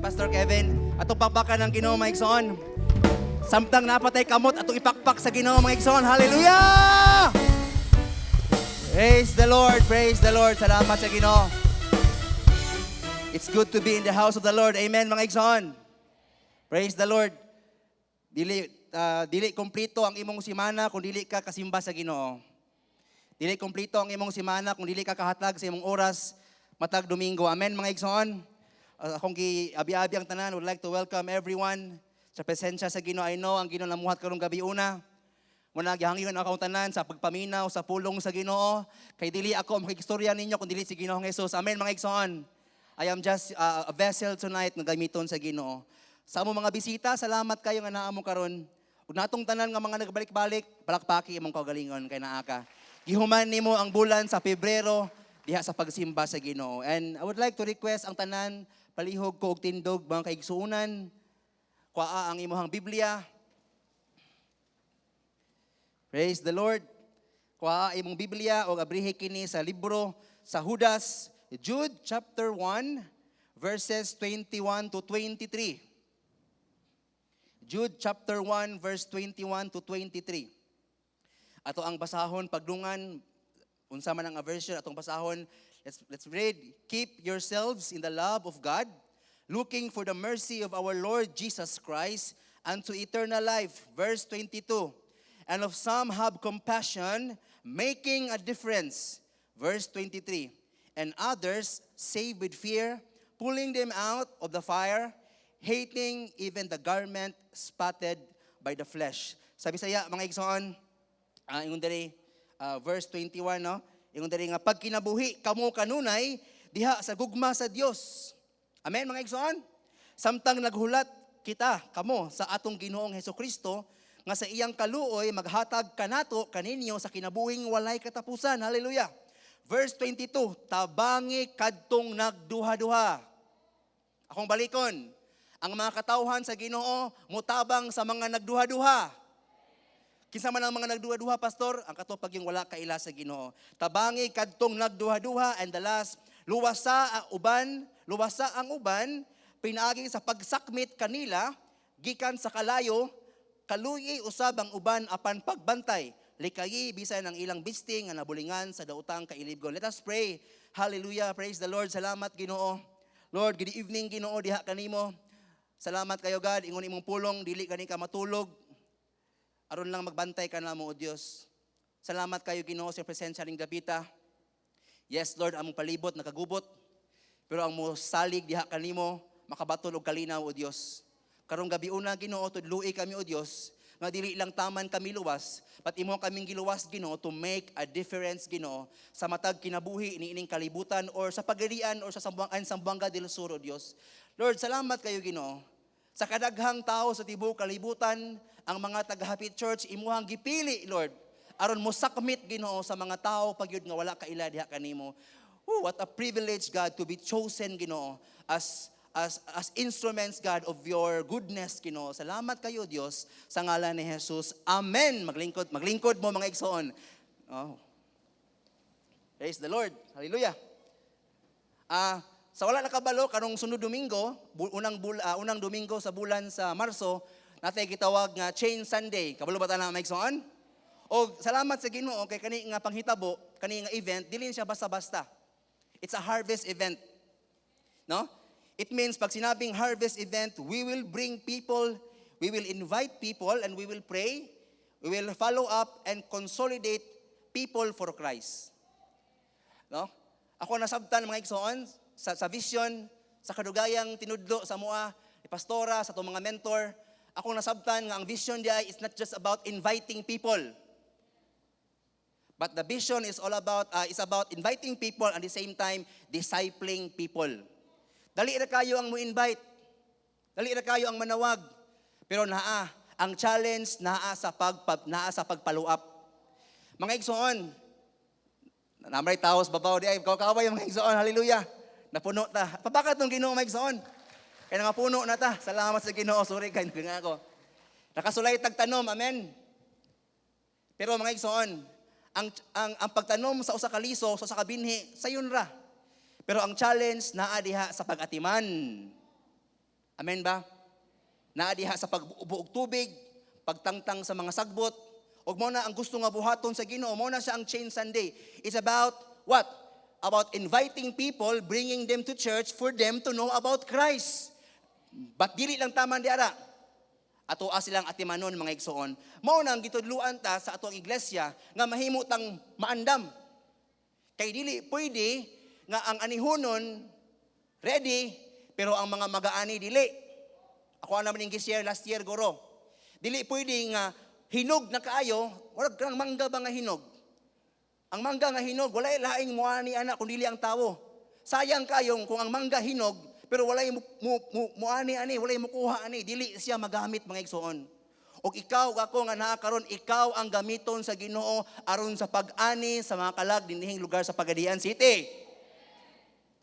Pastor Kevin. Atong pakpakan ng Ginoo mga igsoon. Samtang napatay kamot, atong ipakpak sa Ginoo mga igsoon. Hallelujah! Praise the Lord, praise the Lord. Salamat sa Ginoo. It's good to be in the house of the Lord. Amen mga igsoon. Praise the Lord. Dili kumplito ang imong simana kung dili ka kasimba sa Ginoo. Dili kumplito ang imong simana kung dili ka kahatag sa imong oras matag Domingo. Amen mga igsoon. Akong gi-abi-abi ang tanan, would like to welcome everyone sa presensya sa Ginoo. I know ang Ginoo namuhat karong gabi una. Muna gihangyon akong tanan sa pagpaminaw sa pulong sa Ginoo. Kay dili ako makikistorya ninyo kung dili si Ginoong Hesus. Amen mga igsoon. I am just a vessel tonight nga gamiton sa Ginoo. Sa among mga bisita, salamat kayo nga naa mo karon. Ug natong tanan nga mga nagbalik-balik, palakpaki imong kaugalingon kay naa ka. Gihuman nimo ang bulan sa Pebrero diha sa pagsimba sa Ginoo. And I would like to request ang tanan palihog ko og tindog mga kaigsuonan. Kuaa ang imong Biblia. Praise the Lord. Kuaa imong Biblia og abrihi kini sa libro sa Judas, Jude chapter 1 verses 21 to 23. Jude chapter 1 verse 21 to 23. Ato ang basahon pagdungan unsa man ang version atong basahon. Let's read. Keep yourselves in the love of God, looking for the mercy of our Lord Jesus Christ unto eternal life. Verse 22. And of some have compassion, making a difference. Verse 23. And others save with fear, pulling them out of the fire, hating even the garment spotted by the flesh. Sabi saya mga igsoon, ingon diri verse 21 no, ingon diri nga pag kinabuhi kamo kanunay diha sa gugma sa Dios. Amen mga igsoon. Samtang naghulat kita kamo sa atong Ginoong Hesukristo nga sa iyang kaluoy maghatag kanato kaninyo sa kinabuhing walay katapusan. Hallelujah. Verse 22, tabangi kadtong nagduha-duha. Akong balikon. Ang mga katawhan sa Ginoo mutabang sa mga nagduha-duha. Kinsa man ang mga nagduha-duha, pastor? Ang kato pag yung wala kaila sa Ginoo. Tabangi kadtong nagduha-duha, and the last, luwasa ang uban pinaagi sa pagsakmit kanila gikan sa kalayo, kaluyi usab ang uban apan pagbantay. Likayi bisan ang ilang bisting nga nabulingan sa daotang kailibgon. Let us pray. Hallelujah. Praise the Lord. Salamat Ginoo. Lord, good evening Ginoo diha kanimo. Salamat kayo God, ingon imong pulong, dili kani ka matulog. Aron lang magbantay ka namo o Dios. Salamat kayo Ginoo sa presensya ning gabita. Yes Lord, among palibot nakagubot. Pero ang mo salig diha kanimo, makabaton og kalinaw o Dios. Karong gabi una Ginoo, tudloi kami o Dios, nga dili lang taman kami luwas, but imo kaming giluwas Ginoo to make a difference Ginoo sa matag kinabuhi iniining kalibutan or sa pagirian or sa Sambuanga del Sur o Dios. Lord, salamat kayo Ginoo. Sa kadaghang tao sa tibuok kalibutan, ang mga taga-Hapit Church imuhang gipili, Lord, aron mo sakmit Ginoo sa mga tao pagyud nga wala kaila diha kanimo. What a privilege God to be chosen Ginoo as instruments God of your goodness Ginoo. Salamat kayo Dios sa ngalan ni Jesus. Amen. Maglingkod mo mga igsoon. Oh. Praise the Lord. Hallelujah. Sa wala nakabalo kanong sunod Domingo, unang Domingo sa bulan sa Marso, natay gitawag nga Chain Sunday. Kabalo ba ta na maigsoon? O salamat sa Ginoo kay kani nga panghitabo, kani nga event, dili siya basta-basta. It's a harvest event. No? It means pag sinabing harvest event, we will bring people, we will invite people and we will pray, we will follow up and consolidate people for Christ. No? Ako nasabtan mga igsoon sa vision, sa kadugayang tinudlo sa mua, ni pastora, sa itong mga mentor, ako nasabtan nga ang vision diya is not just about inviting people. But the vision is all about inviting people and at the same time discipling people. Dali ra kayo ang mo-invite. Dali ra kayo ang manawag. Pero ang challenge naa sa pagfollow up. Mga igsoon, namay taos babaw di ay kaway mga igsoon. Hallelujah. Napuno ta. Pabakat ng Ginoo mga igsoon. Kaya nga puno na ta. Salamat sa Ginoo. Sorry kay nga ako. Nakasulay tagtanom. Amen. Pero mga igsoon, ang pagtanom sa usa ka liso, sa usa ka binhi, sayon ra. Pero ang challenge naa diha sa pag-atiman. Amen ba? Naa diha sa pagbuog tubig, pagtangtang sa mga sagbot, ug mo na ang gusto nga buhaton sa Ginoo, mo na siya ang Change Sunday. It's about what? About inviting people, bringing them to church for them to know about Christ. But dili lang taman diara. Ato silang atimanon mga igsoon. Mao nang gitudluan ta sa atong iglesia nga mahimo tang maandam. Kay dili pwede nga ang anihonon ready pero ang mga mag-aani dili. Ako naman ning gi-share last year guro. Dili pwede nga hinog na kaayo, wala kang mangga ba nga hinog. Ang mangga nga hinog walay laing muani ana kun dili ang tawo. Sayang kayong kung ang mangga hinog pero walay muani ani, walay mukuha ani, dili siya magamit mga igsoon. Og ikaw ako nga naa karon, ikaw ang gamiton sa Ginoo aron sa pag-ani sa mga kalag dinhing lugar sa Pagadian City.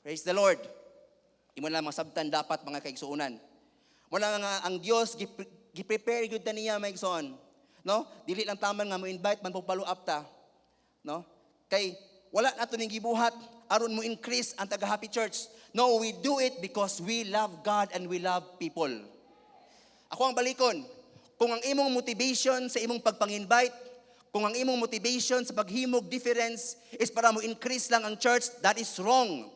Praise the Lord. Imo lang masabtan dapat mga kaigsuonan. Muna nga ang Dios gi-prepare gyud ta niya mga igsoon. No? Dili lang taman nga mo-invite man follow up ta. No? Kay wala nato ning gibuhat aron mo increase ang taga Happy Church. No, we do it because we love God and we love people. Ako ang balikon, kung ang imong motivation sa imong pagpang-invite, kung ang imong motivation sa paghimog difference is para mo increase lang ang church, that is wrong.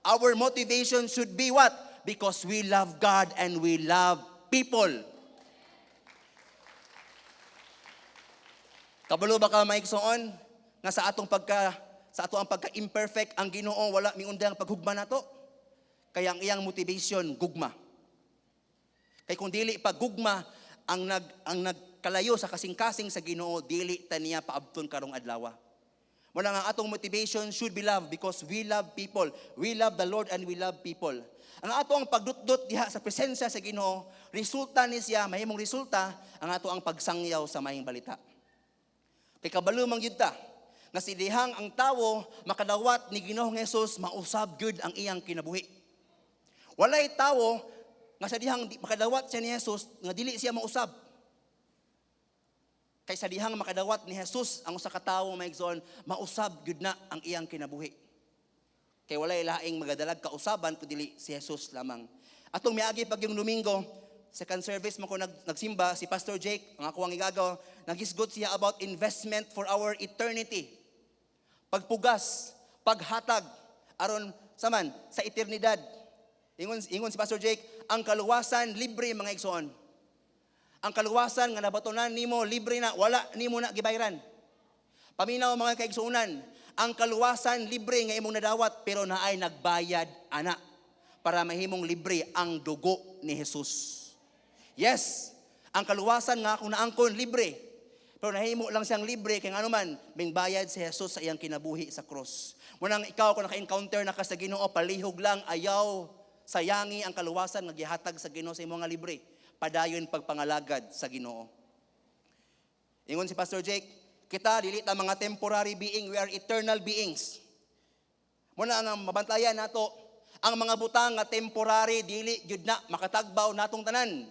Our motivation should be what? Because we love God and we love people. Kabalo ba ka maigsoon nga sa atong pagka-imperfect ang Ginoo wala miundang paghugma nato? Kaya ang iyang motivation gugma. Kay kung dili paggugma ang nagkalayo sa kasing-kasing sa Ginoo, dili ta niya paabton karong adlaw. Muna nga atong motivation should be love because we love people. We love the Lord and we love people. Ang ato ang pagdutdot diha sa presensya sa Ginoo, resulta ni siya, mahimong resulta ang ato ang pagsangyaw sa mahing balita. Kay kabalo man gyud ta nga si dihang ang tawo makadawat ni Ginoong Hesus mausab gyud ang iyang kinabuhi. Walay tawo nga sa dihang makadawat siya ni Jesus nga dili siya mausab. Kay sa dihang makadawat ni Jesus ang usa ka tawo maigsoon mausab gyud na ang iyang kinabuhi. Kay walay laing magadalag kausaban kun dili si Jesus lamang. Atong miagi pag yung Domingo, second service mo ko nagsimba si Pastor Jake, ang ako ang igagaw, nagisgot siya about investment for our eternity. Pagpugas, paghatag aron saman sa eternidad. Ingon si Pastor Jake, ang kaluwasan libre mga igsoon. Ang kaluwasan nga nabatonan nimo libre na, wala nimo na gibayran. Paminaw mga kaigsuonan, ang kaluwasan libre nga imong nadawat pero naay nagbayad ana para mahimong libre ang dugo ni Jesus. Yes, ang kaluwasan nga kung naangkon libre. Pero nahimo lang siyang libre kay ngano man bayad si Jesus sa iyang kinabuhi sa cross. Munang ikaw kung naka-encounter na ka sa Ginoo, palihog lang ayaw sayangi ang kaluwasan nga gihatag sa Ginoo sa imong nga libre. Padayon pagpangalagad sa Ginoo. Ingon si Pastor Jake, kita dili ta mga temporary being, we are eternal beings. Muna nga mabantayan nato ang mga butang nga temporary dili gyud na makatagbaw natong tanan.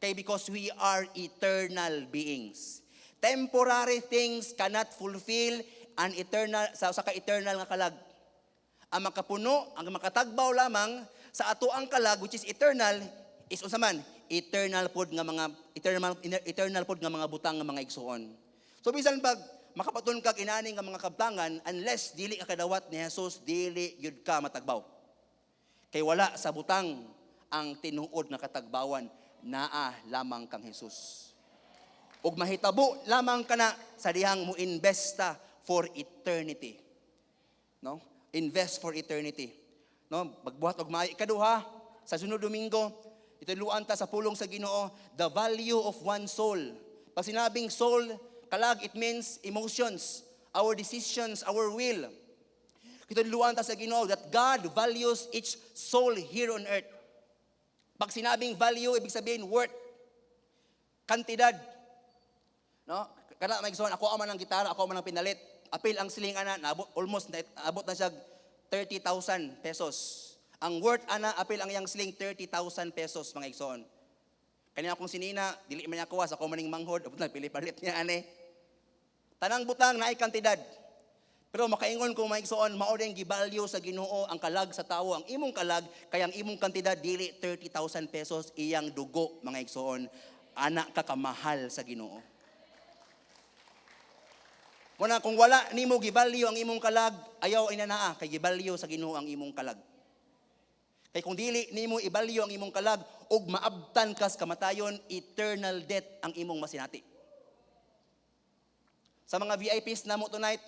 Kay because we are eternal beings. Temporary things cannot fulfill an eternal sa ka-eternal nga kalag. Ang makapuno, ang makatagbaw lamang sa ato ang kalag which is eternal is unsa man eternal pod nga mga eternal pod nga mga butang nga mga igsuon. So bisan pag makapaton kag inani nga mga kabtangan unless dili ka kadawat ni Jesus, dili yud ka matagbaw. Kay wala sa butang ang tinuod nga katagbawan, naa lamang kang Jesus. Ug mahitabo lamang kana sa dihang mo investa for eternity. No? Invest for eternity. No, magbuhat og maayo. Ikaduha, sa sunod Domingo, ituluan ta sa pulong sa Ginoo, the value of one soul. Pag sinabing soul, kalag, it means emotions, our decisions, our will. Ituluan ta sa Ginoo that God values each soul here on earth. Pag sinabing value, ibig sabihin worth, kantidad. No? Kana may gisuon, ako man ang gitara, ako man ang pinalit. Apil ang siling ana, almost abot na siya 30,000 pesos. Ang worth ana apil ang yang sling 30,000 pesos mga igsoon. Kani akong sinina, dili man niya kuwas ako maning manghod, abot na pili palit niya ani. Tanang butang naay kantidad. Pero makaingon kung maigsoon, mao ring gibalyo sa Ginoo ang kalag sa tawo, ang imong kalag kay ang imong kantidad dili 30,000 pesos iyang dugo, mga igsoon, ana ka kamahal sa Ginoo. Muna kung wala nimo gibalyo ang imong kalag, ayaw inanaa kay gibalyo sa Ginoo ang imong kalag. Kay kung dili nimo ibalyo ang imong kalag ug maabtan kas kamatayon, eternal death ang imong masinati. Sa mga VIPs namo tonight,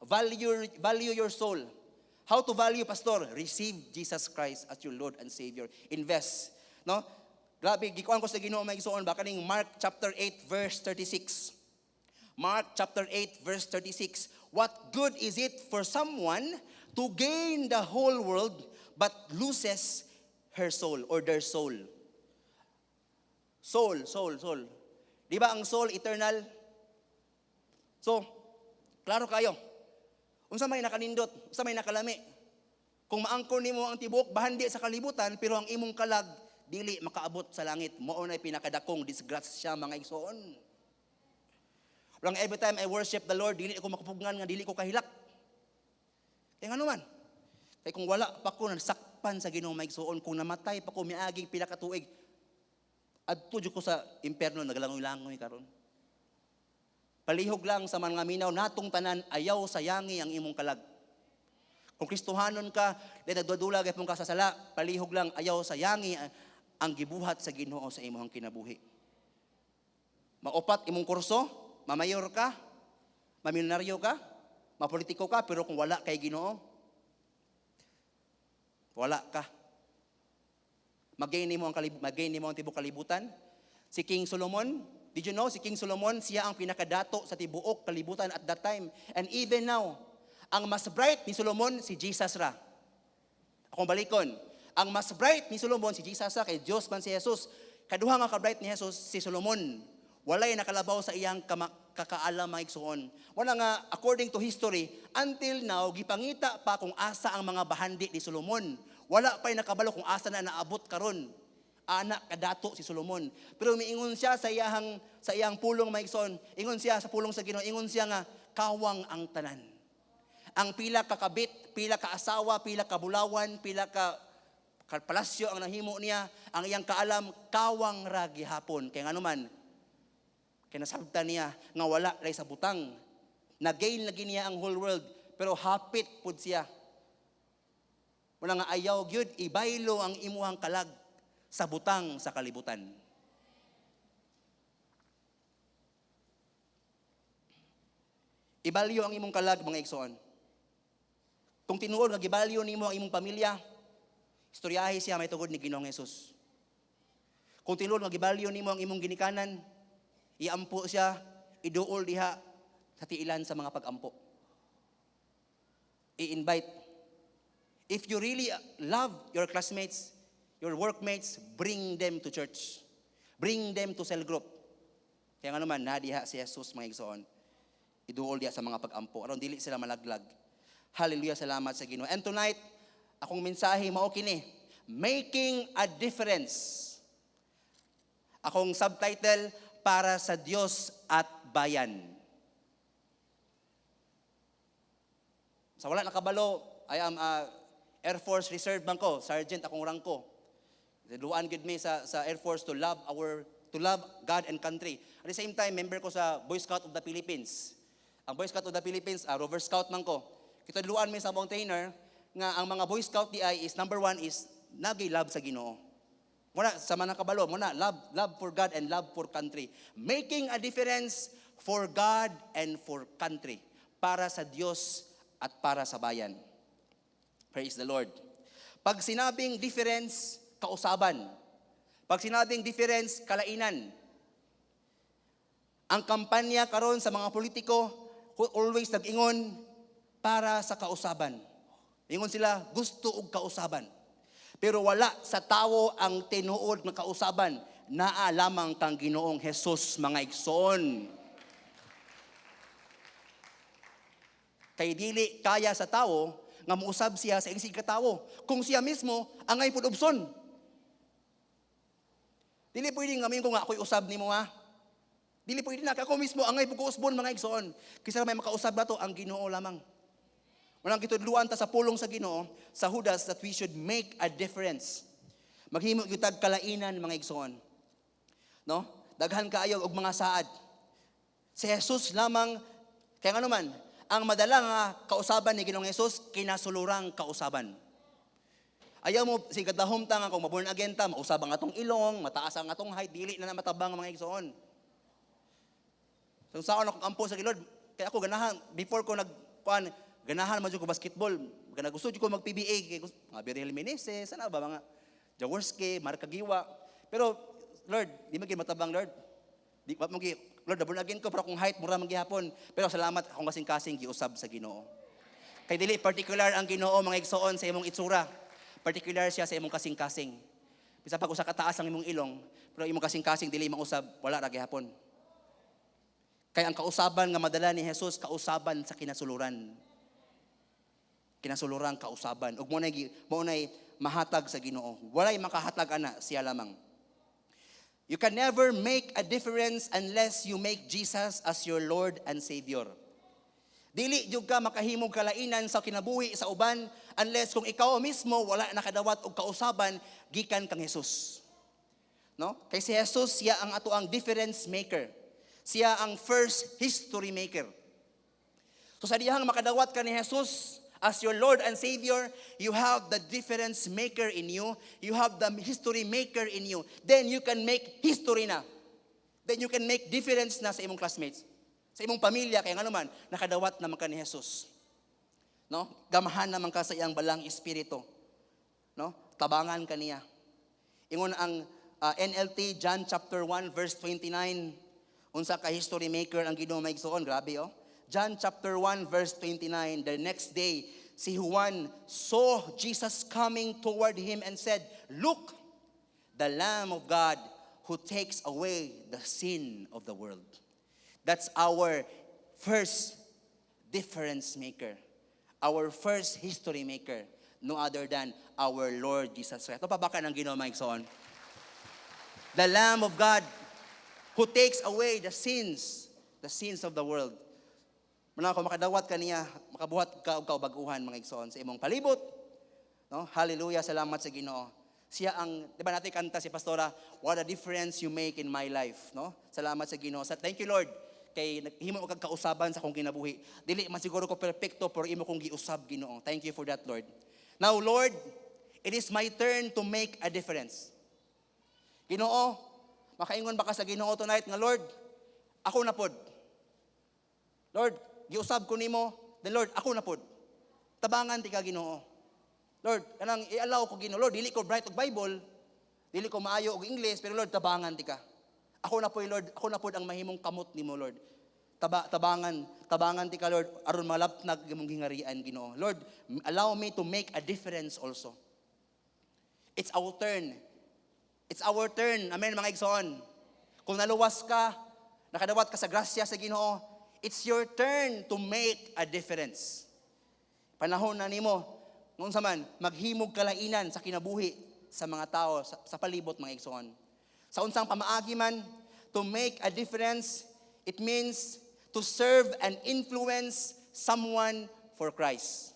value your soul. How to value, pastor? Receive Jesus Christ as your Lord and Savior. Invest. No? Grabe, gikuan ko sa Ginoo may igsoon ba kaning Mark chapter 8 verse 36. Mark chapter 8 verse 36. What good is it for someone to gain the whole world but loses her soul or their soul? Soul. Di ba ang soul eternal? So, klaro kayo. Unsa may nakanindot, unsa may nakalami. Kung maangkon nimo ang tibuok bahandi sa kalibutan, pero ang imong kalag dili makaabot sa langit, mao nay pinakadakong disgrasya, mga igsoon. Lang every time I worship the Lord, dili ako makapugngan nga dili ko kahilak. Kaya nga naman, kay kung wala pa ko nasakpan sa Ginoo mga igsoon, kung namatay pa ko miaging pila ka tuig, adto jud ko sa impierno naglangoy-langoy karon. Palihog lang sa mga minaw natong tanan, ayaw sayangi ang imong kalag. Kung Kristohanon ka, di nagdudulag ay mong kasasala, palihog lang, ayaw sayangi ang gibuhat sa Ginoo sa imong kinabuhi. Maupat imong kurso, mamayor ka, mamilyonaryo ka, mapolitiko ka, pero kung wala kay Ginoo, wala ka. Mag-gain nimo ang tibok kalibutan. Si King Solomon, did you know, si King Solomon, siya ang pinakadato sa tibuok kalibutan at that time. And even now, ang mas bright ni Solomon, si Jesus ra. Akong balikon, ang mas bright ni Solomon, si Jesus ra, kay Diyos man si Jesus. Kaduha nga ka-bright ni Jesus, si Solomon. Walay nakalabaw sa iyang kakaalam, mga igsoon. Wala nga, according to history, until now, gipangita pa kung asa ang mga bahandi ni Solomon. Wala pa'y nakabalo kung asa na naabot karon. Anak kadato si Solomon. Pero miingon siya sa iyang pulong, maigsoon. Ingon siya sa pulong sa Ginoo, ingon siya nga kawang ang tanan. Ang pila ka kabit, pila ka asawa, pila ka bulawan, pila ka palasyo ang nahimo niya, ang iyang kaalam kawang ra gihapon. Kaya nga naman, kinasabtan niya nga wala ray sa butang. Nagain lagi niya ang whole world, pero hapit pud siya. Wala nga ayaw gyud ibaylo ang imuhang kalag sa butang sa kalibutan. Ibalyo ang imong kalag, mga igsoon. Kung tinuod nga gibalyo nimo ang imong pamilya, istoryahe siya may tugod ni Ginoong Hesus. Kung tinuod nga gibalyo nimo ang imong ginikanan, iampo siya, iduol diha sa tiilan sa mga pag-ampo. I-invite. If you really love your classmates, your workmates, bring them to church. Bring them to cell group. Kaya nga naman, nadiha si Jesus, mga igsoon. Iduol diha sa mga pag-ampo. Aron dili sila malaglag. Hallelujah, salamat sa Ginoo. And tonight, akong mensahe mao kini, Making a Difference. Akong subtitle, Para sa Diyos at Bayan. Sa wala nakabalo, I am Air Force Reserve man ko, Sergeant akong rangko. Luan gid mi sa Air Force to love God and country. At the same time, member ko sa Boy Scout of the Philippines. Ang Boy Scout of the Philippines, Rover Scout man ko. Kita luan mi sa mga trainer nga ang mga Boy Scout di ay is number one is nagi-love sa Ginoo. Muna sa mga nakabalo, muna love for God and love for country. Making a difference for God and for country. Para sa Diyos at para sa bayan. Praise the Lord. Pag sinabing difference, kausaban. Pag sinabing difference, kalainan. Ang kampanya karon sa mga politiko, always nag-ingon para sa kausaban. Ingon sila, gusto og kausaban. Pero wala sa tawo ang tinuod ng kausaban, naa lamang kang Ginoong Hesus, mga igsoon. Kay dili kaya sa tawo nga muusab siya sa isig ka tawo, kung siya mismo angay pud ubson. Dili pwedeng ngamin ko nga ako'y usab nimo ha. Dili pwede na ako mismo angay pag-uusbon mga igsoon. Kisa may makausab nato ang Ginoo lamang. Walang kitudluan ta sa pulong sa Ginoo sa Judas that we should make a difference. Maghimo gyud tag kalainan mga igsoon. No? Daghan kaayo og mga saad. Si Jesus lamang kay ano man ang madala nga kausaban ni Ginoong Hesus kinasulurang kausaban. Ayaw mo si kadahom ta nga kung maborn again ta, mausab ang atong ilong, mataas ang atong height, dili na matabang mga igsoon. So saan ako ampo sa Lord, kaya ako ganahan before ko nagkuan, ganahan man jud ko basketball, gusto jud ko mag PBA kay mga Beriel Meneses, sana ba mga Jaworski, Mark Kagiwa. Pero Lord, di man gyud matabang Lord. Di pa mo Lord, born again ko pero kung height mura man gihapon, pero salamat akong kasing-kasing giusab sa Ginoo. Kay dili particular ang Ginoo mga igsoon sa imong itsura. Particular siya sa imong kasing-kasing. Bisa pag usa ka taas ang imong ilong, pero imong kasing-kasing dili mausab, wala ra gihapon. Kaya ang kausaban nga madala ni Jesus, kausaban sa kinasuluran. Kinasulurang kausaban. Ug mo nay mahatag sa Ginoo. Walay makahatag ana, siya lamang. You can never make a difference unless you make Jesus as your Lord and Savior. Dili jud ka makahimog kalainan sa kinabuhi sa uban unless kung ikaw mismo wala nakadawat og kausaban gikan kang Hesus. No? Kay si Jesus siya ang ato ang difference maker. Siya ang first history maker. So sa dihang makadawat ka ni Jesus as your Lord and Savior, you have the difference maker in you. You have the history maker in you. Then you can make history na. Then you can make difference na sa imong classmates. Sa imong pamilya, kaya nga naman, nakadawat naman ka ni Jesus. No? Gamahan naman ka sa iyang balang espiritu. No? Tabangan ka niya. Ingon ang NLT, John chapter 1, verse 29, unsa ka history maker ang Ginoo maigsoon. Grabe oh. John chapter 1, verse 29, the next day, si Juan saw Jesus coming toward him and said, "Look, the Lamb of God who takes away the sin of the world." That's our first difference maker. Our first history maker. No other than our Lord Jesus Christ. Ito pa baka ng Ginoo maigsoon. The Lamb of God who takes away the sins of the world. Muna ko makadawat ka niya, makabuhat ka og kaubaguhan mga igsoon sa imong palibot. No? Hallelujah, salamat sa Ginoo. Siya ang, di ba natin kanta si Pastora, what a difference you make in my life. No? Salamat sa Ginoo. Thank you Lord. Kay himo kag kausaban sa akong kinabuhi. Dili man siguro ko perpekto pero imo kong giusab Ginoo. Thank you for that Lord. Now Lord, it is my turn to make a difference. Ginoo, makaingon ba ka sa Ginoo tonight nga Lord, ako na pod. Lord, giusab ko nimo, then Lord, ako na pod. Tabangan ti ka Ginoo. Lord, kanang i-allow ko Ginoo. Lord, dili ko bright og Bible, dili ko maayo og English, pero Lord, tabangan ti ka. Ako na po, Lord, ako na po ang mahimong kamot nimo, Lord. Tabangan ti ka, Lord, aron malapnag imong gingarian, Ginoo. Lord, allow me to make a difference also. It's our turn. It's our turn. Amen, mga igsoon. Kung naluwas ka, nakadawat ka sa grasya sa Ginoo, it's your turn to make a difference. Panahon na nimo, nung saman, maghimog kalainan sa kinabuhi sa mga tao, sa palibot, mga igsoon. Sa unsang pamaagi man, to make a difference, it means to serve and influence someone for Christ.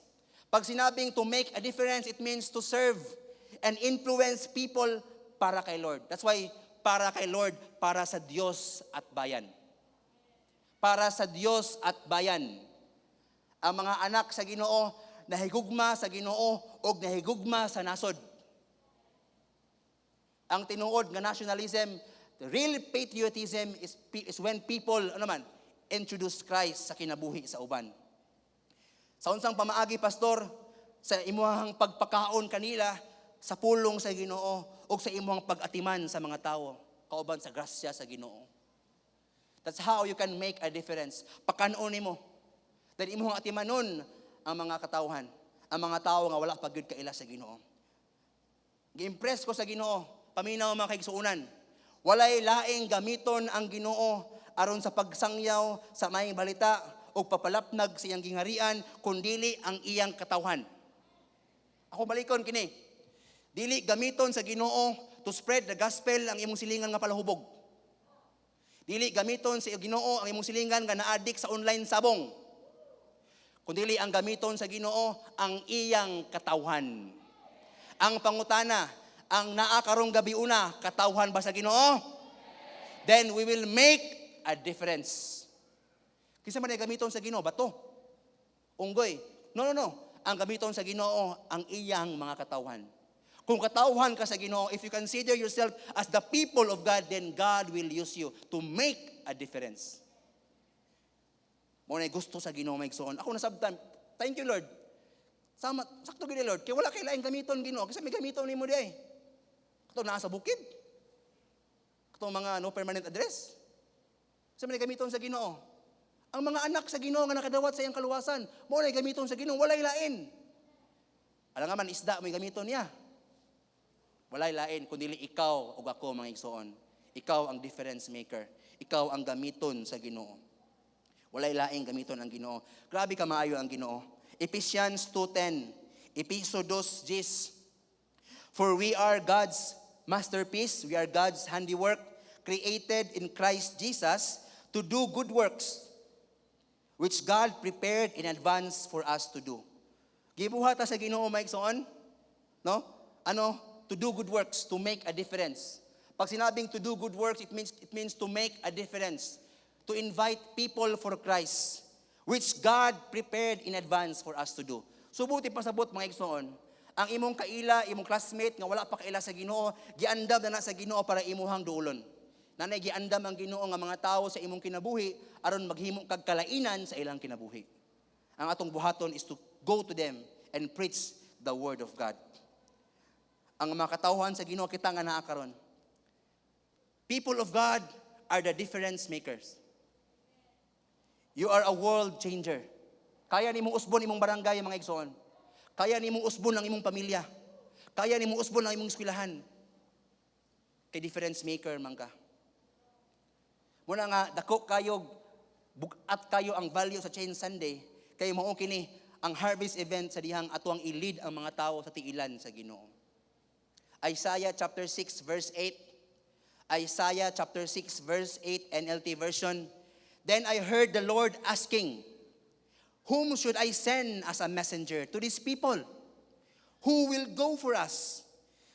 Pag sinabing to make a difference, it means to serve and influence people para kay Lord. That's why, para kay Lord, para sa Diyos at bayan. Para sa Diyos at bayan. Ang mga anak sa Ginoo, nahigugma sa Ginoo, o nahigugma sa nasod. Ang tinuod nga nationalism, the real patriotism is when people, introduce Christ sa kinabuhi sa uban. Sa unsang pamaagi, Pastor, sa imuhang pagpakaon kanila, sa pulong sa Ginoo, o sa imuhang pag-atiman sa mga tao, kauban sa grasya sa Ginoo. That's how you can make a difference. Pakanon nimo. Dahil imuhang atimanon ang mga katawhan, ang mga tao nga wala pagyud kaila sa Ginoo. Gi-impress ko sa Ginoo, paminaw mga kaigsuunan. Walay laing gamiton ang Ginoo aron sa pagsangyaw sa maayong balita o papalapnag sa iyang gingarian, kundili ang iyang katawhan. Ako balikon kini. Dili gamiton sa Ginoo to spread the gospel ang imong silingan nga palahubog. Dili gamiton sa Ginoo ang imong silingan nga na-addict sa online sabong. Kundi ang gamiton sa Ginoo ang iyang katawhan. Ang pangutana, ang naa karong gabi una, katawhan ba sa Ginoo? Then we will make a difference. Kinsa man gamiton sa Ginoo bato? Unggoy. No. Ang gamiton sa Ginoo ang iyang mga katawhan. Kung katawhan ka sa Ginoo, if you consider yourself as the people of God, then God will use you to make a difference. Mo na gusto sa Ginoo maigsoon. Ako na sabtan. Thank you Lord. Sakto gid Lord. Kay wala kay laing gamiton Ginoo. Kasi may gamiton nimo di ay. Kato naa sa bukid. Kato mga no permanent address. Kasi may gamiton sa Ginoo. Ang mga anak sa Ginoo nga nakadawat sa iyang kaluwasan, mo na gamiton sa Ginoo, walay lain. Alam nga man isda mo gamiton niya. Walay lain kundi ikaw ug ako mga igsoon. Ikaw ang difference maker. Ikaw ang gamiton sa Ginoo. Walay laing gamiton ang Ginoo. Grabe ka maayo ang Ginoo. Ephesians 2:10. Episo 2:10. For we are God's masterpiece, we are God's handiwork, created in Christ Jesus to do good works, which God prepared in advance for us to do. Gibuhat sa Ginoo maigsoon, no? Ano? To do good works, to make a difference. Pag sinabing to do good works, it means to make a difference, to invite people for Christ, which God prepared in advance for us to do. Subuti pasabot mga igsoon, ang imong kaila, imong classmate nga wala pa kaila sa Ginoo, giandam na sa Ginoo para imuhang duolon. Nanay giandam ang Ginoo nga mga tao sa imong kinabuhi aron maghimo kag kalainan sa ilang kinabuhi. Ang atong buhaton is to go to them and preach the word of God. Ang mga katawhan sa Ginoo kita nga naa karon. People of God are the difference makers. You are a world changer. Kaya nimong usbon imong barangay mga igsoon. Kaya nimong usbon ang imong pamilya. Kaya nimong usbon ang imong eskwelahan. Kay difference maker man ka. Muna nga dako kayo bugat kayo ang value sa Change Sunday kay mao kini ang harvest event sa dihang atuang i-lead ang mga tawo sa tiilan sa Ginoo. Isaiah chapter 6 verse 8. Isaiah chapter 6 verse 8 NLT version. Then I heard the Lord asking, whom should I send as a messenger to these people? Who will go for us?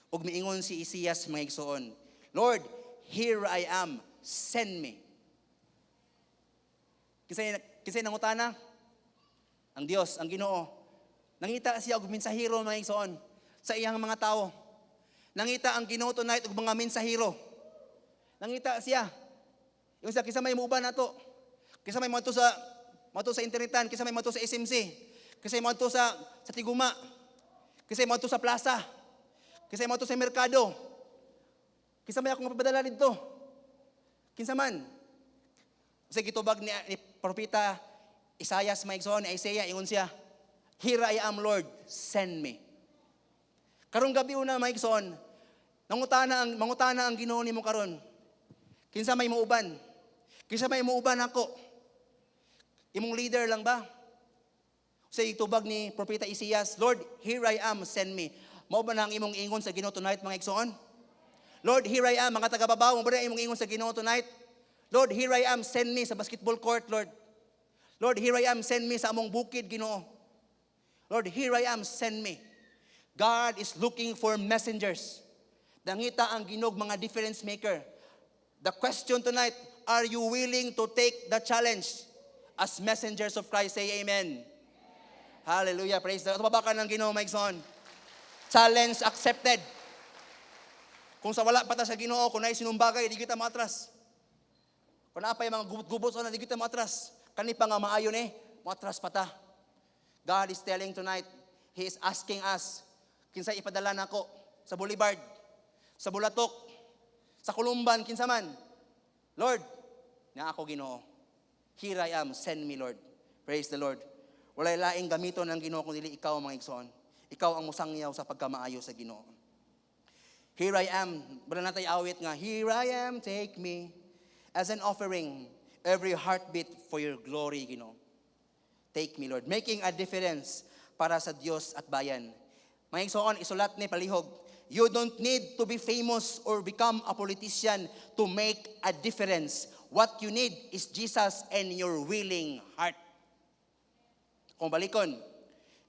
Ug miingon si Isaias mga igsoon, Lord, here I am, send me. Kisay nangutana? Ang Dios, ang Ginoo. Nangita siya og mensahero mga igsoon sa iyang mga tao. Nangita ang Ginoo tonight og mga mensahero. Nangita siya. Yung sa kisa may muuban nato. Kisa may mato sa internetan, kisa may mato sa SMC. Kisa may mato sa Tiguma. Kisa may mato sa plaza. Kisa may mato sa merkado. Kisa may akong mapadala dito. Kinsa man. Kasi gitubag ni propeta Isaias maigsoon, Isaiah ingon siya, here I am Lord, send me. Karong gabi una maigsoon, mangutana ang Ginoo nimo karon. Kinsa may muuban? Kinsa may muuban ako? Imong leader lang ba? Sa itubag ni propeta Isaias, Lord, here I am, send me. Mao ba nang imong ingon sa Ginoo tonight mga igsoon? Lord, here I am, mga taga-babaw, mo ba na imong ingon sa Ginoo tonight? Lord, here I am, send me sa basketball court, Lord. Lord, here I am, send me sa among bukid, Ginoo. Lord, here I am, send me. God is looking for messengers. Dangita ang Ginog mga difference maker. The question tonight, are you willing to take the challenge as messengers of Christ? Say amen. Hallelujah, praise the Lord. Tumabakan ng Ginoo, maigsoon. Challenge accepted. Kung sa wala pata sa Ginoo, kung na'y sinumbagay, di kita maatras. Kung naapay mga gubot-gubot sa na, di kita maatras. Kani pa nga maayon maatras pata. God is telling tonight, He is asking us, kinsa ipadala nako sa Boulevard, sa Bulatok, sa Kulumban, kinsa man. Lord, na ako Ginoo. Here I am, send me Lord. Praise the Lord. Walay laing gamiton ng Ginoo kung dili ikaw mga igsoon. Ikaw ang musangyaw sa pagkamaayo sa Ginoo. Here I am, wala natay awit nga, here I am, take me as an offering, every heartbeat for your glory, Ginoo. Take me, Lord. Making a difference para sa Dios at bayan. Mga igsoon, isulat ni palihog, you don't need to be famous or become a politician to make a difference. what you need is Jesus and your willing heart. Kung balikon,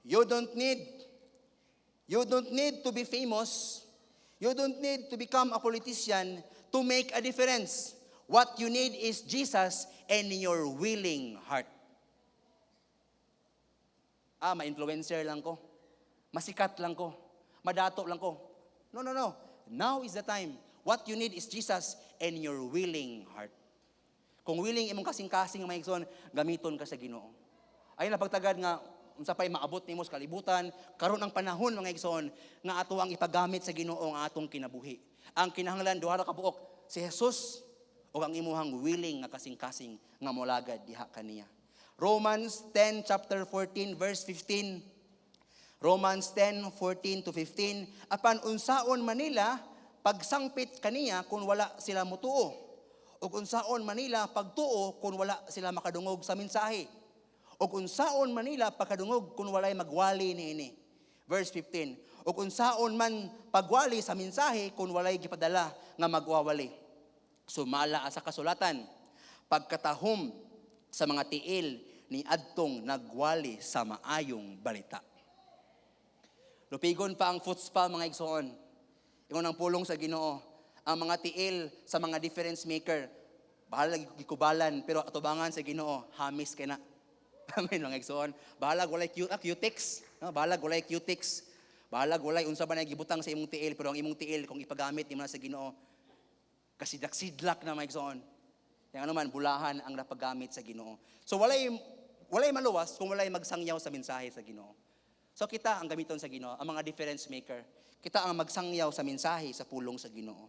you don't need to be famous. You don't need to become a politician to make a difference. What you need is Jesus and your willing heart. Ma-influencer lang ko. Masikat lang ko. Madato lang ko. No. Now is the time. What you need is Jesus and your willing heart. Kung willing imong kasing-kasing mga igsoon, gamiton ka sa Ginoo. Ay napagtagad nga unsa pay maabot nimo sa kalibutan, karon ang panahon mga igsoon nga ato ang ipagamit sa Ginoo ang atong kinabuhi. Ang kinahanglan duha ra ka buok, si Jesus o ang imuhang willing nga kasing-kasing nga molagad diha kaniya. Romans 10 chapter 14 verse 15. Romans 10:14 to 15. Apan unsaon manila pagsangpit kaniya kung wala sila mutuo. Ug unsaon manila pagtuo kung wala sila makadungog sa mensahe. Ug unsaon manila pagkadungog kung walay magwali niini. Verse 15. Ug unsaon man pagwali sa mensahe kung walay gipadala nga magwawali. Sumala sa kasulatan, pagkatahom sa mga tiil ni adtong nagwali sa maayong balita. Lupigon pa ang futspa mga igsoon. Ingon ang pulong sa Ginoo. Ang mga tiil sa mga difference maker, bahala gikubalan, pero atubangan sa Ginoo, hamis kay na. Amen mga igsoon. Bahala walay cutics, no? Bahala walay cutics. Bahala walay unsa ba na gibutang sa imong tiil, pero ang imong tiil kung ipagamit nimo na sa Ginoo, kasidlak na mga igsoon. Yang ano man bulahan ang napagamit sa Ginoo. So walay maluwas kung walay magsangyaw sa mensahe sa Ginoo. So kita ang gamiton sa Ginoo, ang mga difference maker. Kita ang magsangyaw sa mensahe sa pulong sa Ginoo.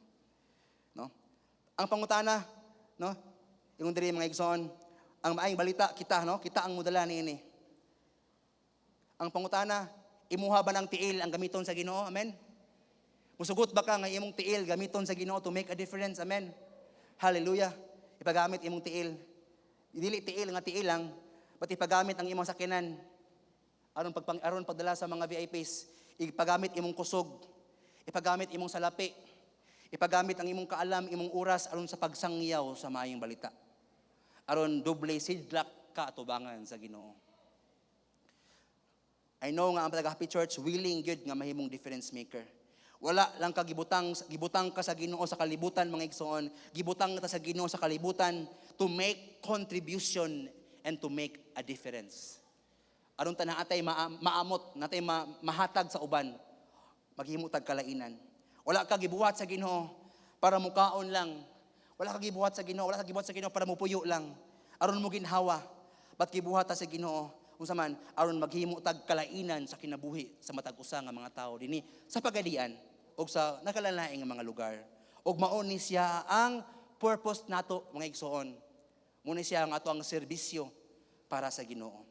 No? Ang pangutana, no? Ingon diri mga igsoon, ang maayong balita kita, no? Kita ang mudala niini. Ang pangutana, imuha ba ng tiil ang gamiton sa Ginoo? Amen. Musugot ba ka nga imong tiil gamiton sa Ginoo to make a difference? Amen. Hallelujah. Ipagamit imong tiil. Dili tiil nga tiil lang, but ipagamit ang imong sakyanan. Aron pagdala sa mga VIPs, ipagamit imong kusog, ipagamit imong salapi, ipagamit ang imong kaalam, imong oras aron sa pagsangyaw sa maayong balita. Aron doble sidlak ka atubangan sa Ginoo. I know nga ang taga-Happy Church willing gyud nga mahimong difference maker. Wala lang ka gibutang ka sa Ginoo sa kalibutan mga igsoon, gibutang ka sa Ginoo sa kalibutan to make contribution and to make a difference. Aron ta naatay maamot, natay mahatag sa uban, maghimutag kalainan. Wala ka gibuhat sa Ginoo para mukaon lang. Wala ka gibuhat sa Ginoo, para mupuyo lang. Aron mo ginhawa, ba't gibuhat ta sa Ginoo? Unsa man aron maghimutag kalainan sa kinabuhi sa matag usa nga mga tao dinhi sa pagadian o sa nakalalaing mga lugar. Og mao ni siya ang purpose nato mga igsoon. Mao ni siya ang ato ang serbisyo para sa Ginoo.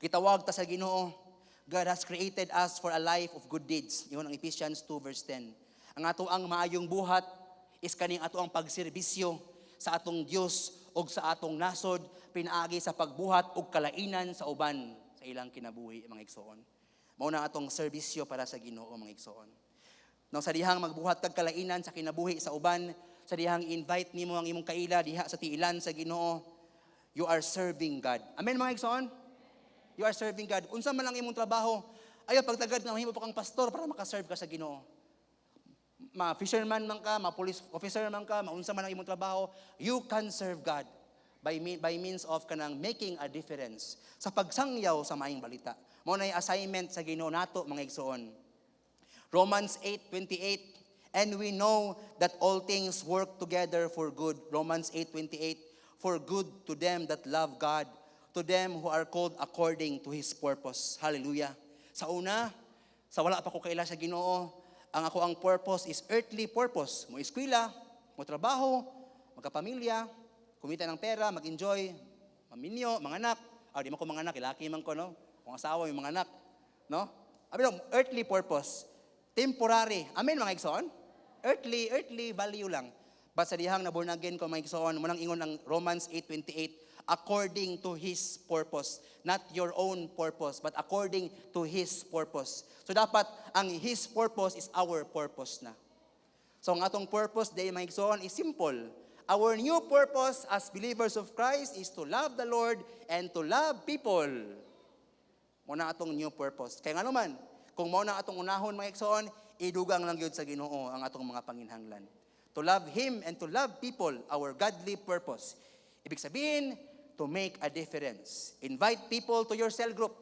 Gitawag ta sa Ginoo, God has created us for a life of good deeds. Iyon ang Ephesians 2 verse 10. Ang ato ang maayong buhat is kaning ato ang pagserbisyo sa atong Dios o sa atong nasod, pinaagi sa pagbuhat og kalainan sa uban sa ilang kinabuhi mga igsoon. Mao na atong serbisyo para sa Ginoo mga igsoon. Nang sa dihang magbuhat kag kalainan sa kinabuhi sa uban, sa dihang invite nimo ang imong kaila diha sa tiilan sa Ginoo, you are serving God. Amen mga igsoon? You are serving God. Unsa man lang imong trabaho, ayaw pagtagad nga mahimo pa kang pastor para makaserve ka sa Ginoo. Ma-fisherman man ka, ma-police officer man ka, maunsa man ang imong trabaho, you can serve God by means of kanang making a difference sa pagsangyaw sa maayong balita. Mao nay assignment sa Ginoo nato mga igsoon. Romans 8:28, and we know that all things work together for good. Romans 8:28, for good to them that love God, to them who are called according to His purpose. Hallelujah. Sa una, sa wala pa ko kaila sa Ginoo, ang ako ang purpose is earthly purpose. Mo eskwela, mo trabaho, magkapamilya, kumita ng pera, mag-enjoy, maminyo, mga anak. Di man ko mga anak, ilaki man ko, no? Kung asawa, yung mga anak, no? Earthly purpose. Temporary. Amen, mga igsoon? Earthly value lang. But sa dihang na born again ko, mga igsoon, munang ingon ng Romans 8:28, according to His purpose. Not your own purpose, but according to His purpose. So dapat, ang His purpose is our purpose na. So ang atong purpose, day mga igsoon, is simple. Our new purpose as believers of Christ is to love the Lord and to love people. Muna atong new purpose. Kaya nga naman, kung muna atong unahon mga igsoon, idugang lang yun sa Ginoo ang atong mga panginhanglan. To love Him and to love people, our godly purpose. Ibig sabihin, to make a difference. Invite people to your cell group.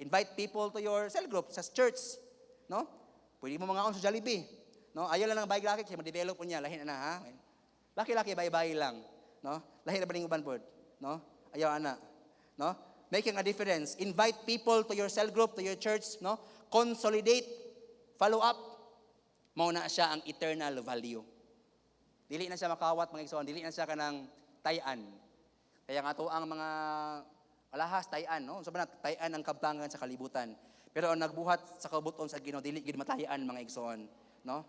Invite people to your cell group sa church. No? Pwede mo mga on sa Jollibee. No? Ayaw lang ng bike laki, kasi ma-develop po niya. Lahin na ha? Laki-laki, bye-bye lang. No? Lahin na ba ning uban po? No? Ayaw ana. No? Making a difference. Invite people to your cell group, to your church. No? Consolidate. Follow up. Mauna siya ang eternal value. Dili na siya makawat, mga igsoon. Dili na siya kanang tayan. Kaya nga to ang mga alahas, tayan. No? Sabi na, tayan ang kabtangan sa kalibutan. Pero ang nagbuhat sa kabuton sa Ginoo, dili gid matayan, mga igsoon. No?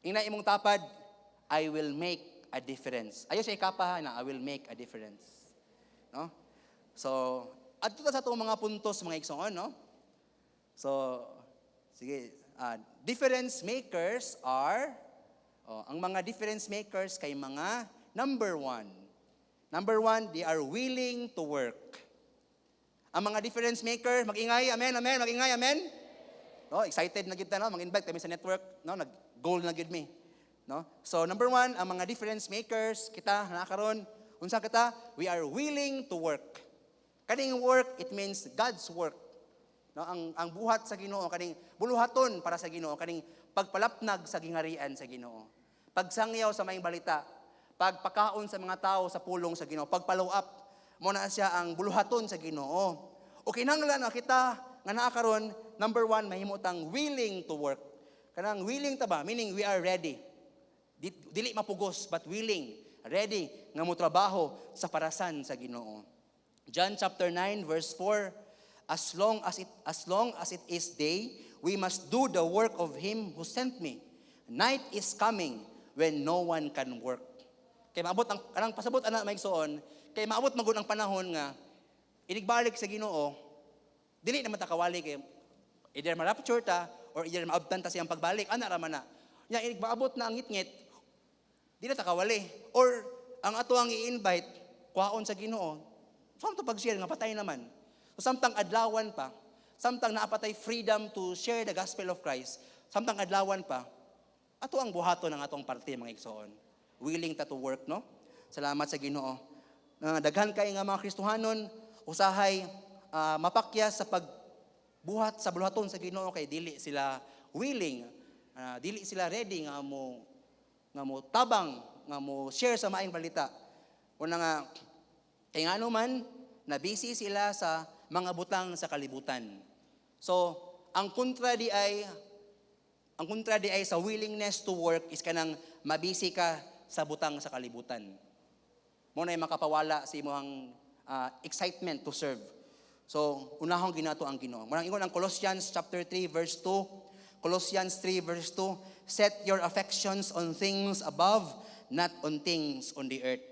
Ingna imong tapad, I will make a difference. Ayo sa ikapa na, I will make a difference. No? So, adto ta sa itong mga puntos, mga igsoon, no? So, sige, difference makers are, ang mga difference makers kay mga number one. Number one, they are willing to work. Ang mga difference maker, mag-ingay, amen, amen, mag-ingay, amen. No, excited na kita, no? Mag-invite kami sa network, no? Nag-goal na gid me. No? So number one, ang mga difference makers, kita nakaron, unsa kita? We are willing to work. Kaning work, it means God's work. No, ang buhat sa Ginoo, kaning buluhaton para sa Ginoo, kaning pagpalapnag sa gingarian sa Ginoo. Pagsangyaw sa maayong balita, pagpakaon sa mga tao sa pulong sa Ginoo, pagpalow up mo na siya ang buluhaton sa Ginoo. O kinahanglan na kita nga naa karon, number one, mahimutang willing to work. Kanang willing ta ba? Meaning we are ready. Dili mapugos, but willing, ready nga mo trabaho sa parasan sa Ginoo. John chapter 9 verse 4, as long as it is day, we must do the work of Him who sent me. Night is coming when no one can work. Kay maabot ang kanang pasabot ana maigsoon, kay maabot magud ang panahon nga inigbalik sa Ginoo, dili na matakawali kay either ma-rapture ta or either maabtan ta siyang pagbalik ana ra man na. Nya inigbaabot na ang ngitngit, di na takawali. Or ang ato ang i-invite, kuhaon sa Ginoo, saan ito pag-share nga patay naman. So samtang adlawan pa, samtang naapatay freedom to share the gospel of Christ, samtang adlawan pa, ato ang buhaton ng atong parte, mga igsoon. Willing ta to work, no? Salamat sa Ginoo. Daghan kay nga mga Kristohanon, usahay mapakya sa pagbuhat sa buluhaton sa Ginoo, kay dili sila willing, dili sila ready nga mo tabang, nga mo share sa maayong balita. Una nga, kay nga naman, na busy sila sa mga butang sa kalibutan. So, ang kontra di ay sa willingness to work is kanang mabisi ka sa butang sa kalibutan. Mo na makapawala sa imong excitement to serve. So, unahong ginato ang Ginoo. Murang ingon ang Colossians chapter 3 verse 2, Colossians 3 verse 2, set your affections on things above, not on things on the earth.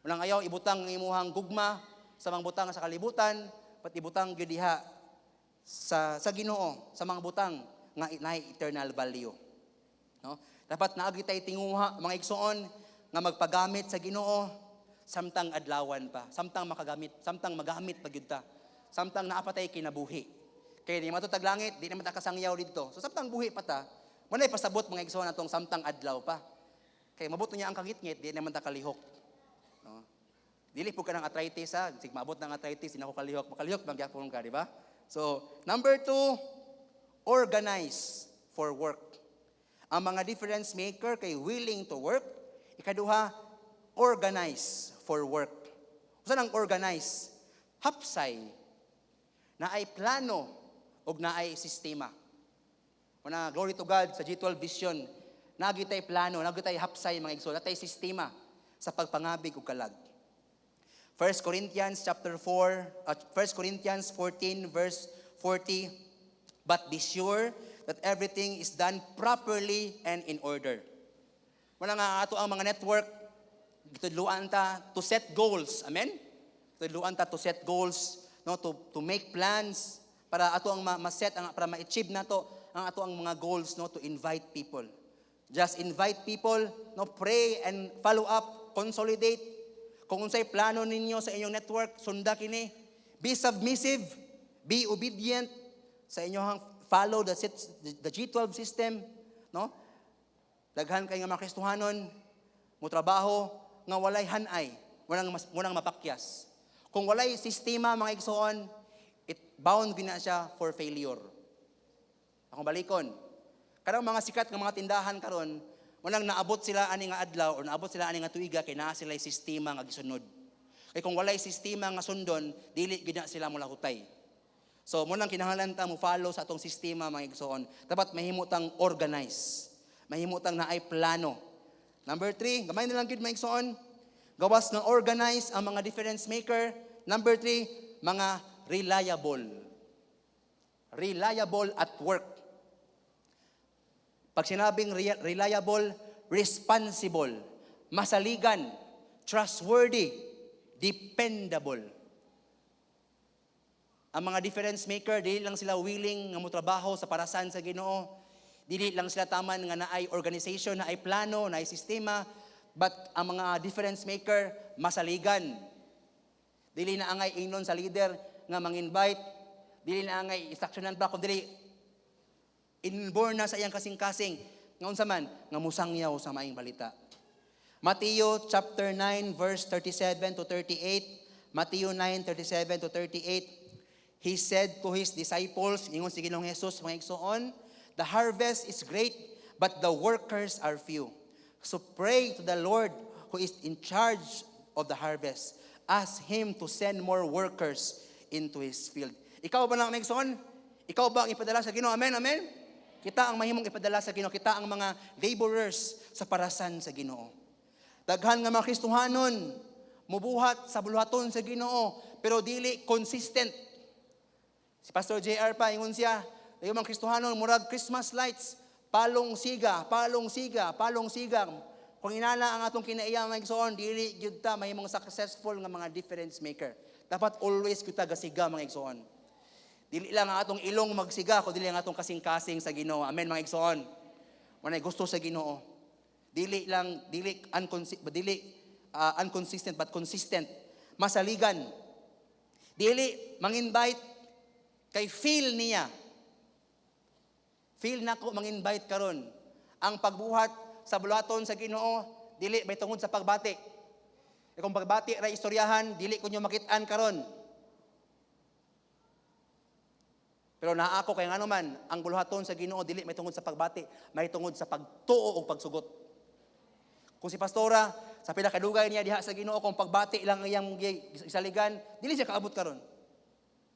Walang ayaw ibutang ng imuhang gugma sa mga butang sa kalibutan, pat ibutang gyud diha sa Ginoo, sa mga butang nga naay eternal value. No? Dapat naagi tay tinguha mga igsoon nga magpagamit sa Ginoo samtang adlawan pa, samtang magamit pa gyud ta, samtang naapatay kinabuhi. Kaya di matutag langit, di naman ta kasangyaw dito. So samtang buhi pa ta, manay pasabot mga igsoon atong samtang adlaw pa. Kaya mabuto niya ang kangitngit, di naman ta kalihok. No? Dili po ka ng arthritis ha, sig maabot ng arthritis, di na ko kalihok, makalihok magyapon ka, di ba? So, number 2, organize for work. Ang mga difference maker kay willing to work. Ikaduha, organize for work. Saan ang organize? Hapsay. Na ay plano o na ay sistema. Una, glory to God sa G12 Vision. Nagitay plano, nagitay hapsay mga igsoon, natay sistema sa pagpangabig ug kalag. 1 Corinthians 14 verse 40, but be sure that everything is done properly and in order. Muna nga ato ang mga network, gitudluan ta to set goals. Amen? Gitudluan ta to set goals, no, to make plans para ato ang ma-set, para ma-achieve nato ang ato ang mga goals, no, to invite people. Just invite people, no, pray and follow up, consolidate. Kung unsay plano ninyo sa inyong network, sunda kini. Be submissive, be obedient sa inyong follow the G12 system, no? Daghan kay nga mga Kristohanon mo trabaho nga walay hanay, walang mapakyas. Kung walay sistema mga igsoon, it bound gina siya for failure. Akong balikon. Karang mga sikat nga mga tindahan karon, walang naabot sila ani nga adlaw o naabot sila ani nga tuiga kay naa sila sistema nga gisunod. Kay kung walay sistema nga sundon, dili gid na sila mulahutay. So mo nang kinahanglan ta mo follow sa atong sistema mga igsoon. Dapat mahimutang organize. Mahimutang naay plano. Number 3, gamay na lang gid mga igsoon. Gawas nga organize ang mga difference maker. Number 3, mga reliable. Reliable at work. Pag sinabing reliable, responsible, masaligan, trustworthy, dependable. Ang mga difference maker, dili lang sila willing nga motrabaho sa parasan sa Ginoo. Dili lang sila taman nga naay organization, naay plano, naay sistema, but ang mga difference maker, masaligan. Dili na angay ingnon sa leader nga mang-invite, dili na angay instructional ba, kundi inborn na sa iyang kasing-kasing, nga unsa man, nga musangyaw sa maayong balita. Matthew chapter 9 verse 37 to 38, Matthew 9:37 to 38, He said to His disciples, ingon si Ginoong Hesus, mga igsoon, the harvest is great, but the workers are few. So pray to the Lord who is in charge of the harvest. Ask Him to send more workers into His field. Ikaw ba lang, mga igsoon? Ikaw ba ang ipadala sa Ginoo? Amen, amen? Kita ang mahimong ipadala sa Ginoo. Kita ang mga laborers sa parasan sa Ginoo. Daghan nga mga Kristohanon, mubuhat sa buluhaton sa Ginoo, pero dili consistent. Si Pastor JR pa, ingon siya, yung mga Kristohanon, murag Christmas lights, palong siga, palong siga, palong siga. Kung inala ang atong kinaiya mga igsoon, dili gyud ta mahimong successful nga mga difference maker. Dapat always kita gasiga mga igsoon. Dili lang ang atong ilong magsiga, kundi dili ang atong kasing-kasing sa Ginoo. Amen mga igsoon. Manay gusto sa Ginoo. Dili inconsistent but consistent. Masaligan. Dili mang-invite kay feel niya. Feel nako mang-invite karon. Ang pagbuhat sa buluhaton sa Ginoo dili may tungod sa pagbati. E kung pagbati ra istoryahan, dili ko nyo makit-an karon. Pero naa ako kay ngano man, ang buluhaton sa Ginoo dili may tungod sa pagbati, may tungod sa pagtuo o pagsugot. Kung si pastora sa pila ka dugay niya diha sa Ginoo kung pagbati lang iyang isaligan, dili siya kaabot karon.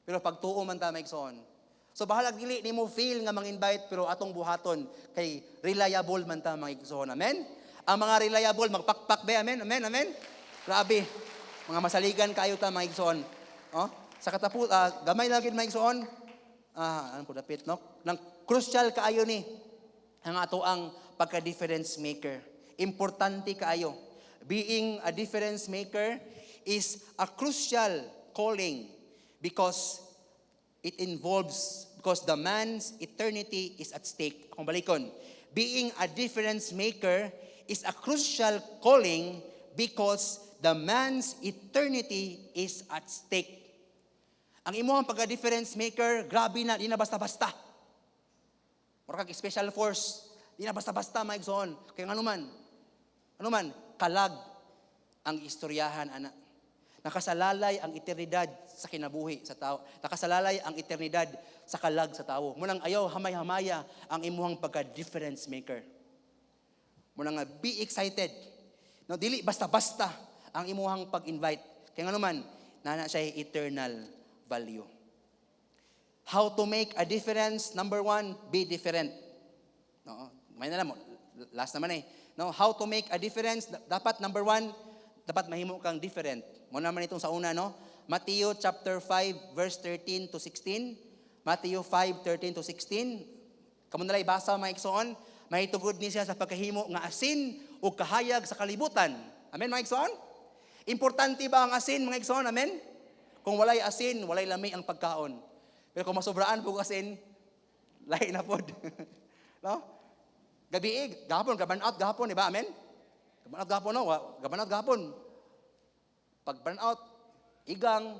Pero pagtuo man ta maigsoon. So bahalag dili nimo feel nga mang-invite pero atong buhaton kay reliable man ta maigsoon. Amen. Ang mga reliable magpakpak ba, amen, amen, amen. Grabe. Mga masaligan kayo ta maigsoon. Oh, sa katapos gamay lang gid maigsoon. Ano po dapit, no? Nang crucial kaayo ni ang ato ang pagka-difference maker. Importante kaayo. Being a difference maker is a crucial calling because the man's eternity is at stake. Kung balikon, being a difference maker is a crucial calling because the man's eternity is at stake. Ang imong pagka-difference maker, grabe na, di na basta-basta. Mura kag special force, di na basta-basta maigsoon. Kaya ano man, kalag ang istoryahan, anak. Nakasalalay ang eternidad sa kinabuhi sa tao. Nakasalalay ang eternidad sa kalag sa tao. Munang ayaw hamay-hamaya ang imong pagka-difference maker. Munang be excited. No, dili basta-basta ang imong pag-invite. Kaya ano man, nana siya eternal value. How to make a difference? Number 1, be different. No, may na lang mo. Last naman eh. No, how to make a difference? Dapat number 1, dapat mahimo kang different. Mo naman itong sa una, no? Matthew chapter 5 verse 13 to 16. Matthew 5:13 to 16. Kamo nalay basa mga igsoon, mahitugod ni siya sa pagkahimo nga asin o kahayag sa kalibutan. Amen mga igsoon? Importante ba ang asin mga igsoon? Amen? Kung walay asin, walay lami ang pagkaon. Pero kung masobraan po asin, lahi na pod. No? Gabi, gahapon, gaban out gahapon, di ba? Amen? Gaban out gahapon, no? Gaban out gahapon. Pag burn out, igang,